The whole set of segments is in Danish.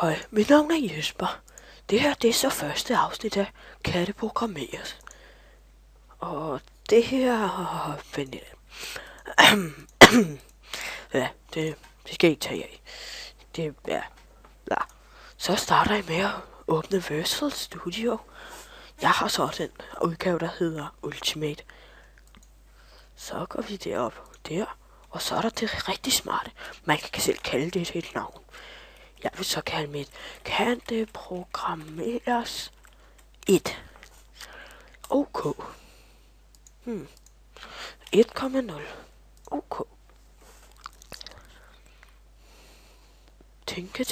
Hej, mit navn er Jesper. Det her, det er så første afsnit af Kan det programmeres? Og det her... ja, det skal I ikke tage af. Det er... Ja. Så starter I med at åbne Visual Studio. Jeg har så den udgave, der hedder Ultimate. Så går vi derop der. Og så er der det rigtig smarte. Man kan selv kalde det et navn. Jeg vil så kalde mit, kan det programmeres 1? OK. 1,0. OK. Tænke.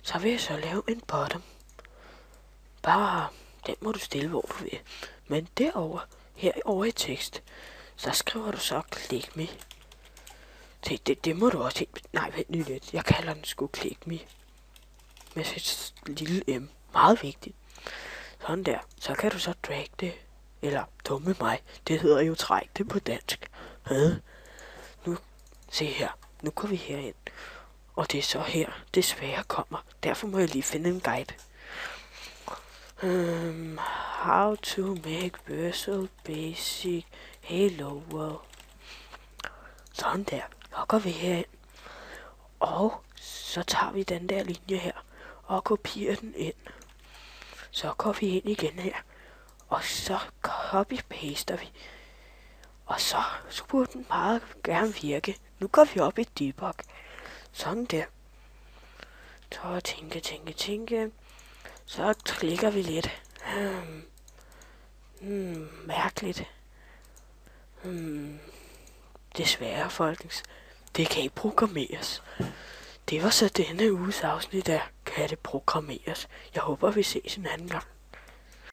Så vil jeg så lave en bottom. Bare, den må du stille, hvor du vil. Men herovre i tekst, så skriver du så click me. Det må du også... Nej, vent lidt. Jeg kalder den sgu click me. Med et lille m. Meget vigtigt. Sådan der. Så kan du så drag det. Eller dumme mig. Det hedder jo træk det på dansk. Nu, se her. Nu går vi herind. Og det er så her, det svære kommer. Derfor må jeg lige finde en guide. How to make Visual Basic Hello World. Sådan der. Så går vi herind. Og så tager vi den der linje her. Og kopierer den ind. Så går vi ind igen her. Og så copy-paster vi. Og så skulle den meget gerne virke. Nu går vi op i debug. Sådan der. Så tænke. Så klikker vi lidt. Mærkeligt. Desværre, folkens. Det kan ikke programmeres. Det var så denne uges afsnit af Kan det programmeres? Jeg håber, vi ses en anden gang.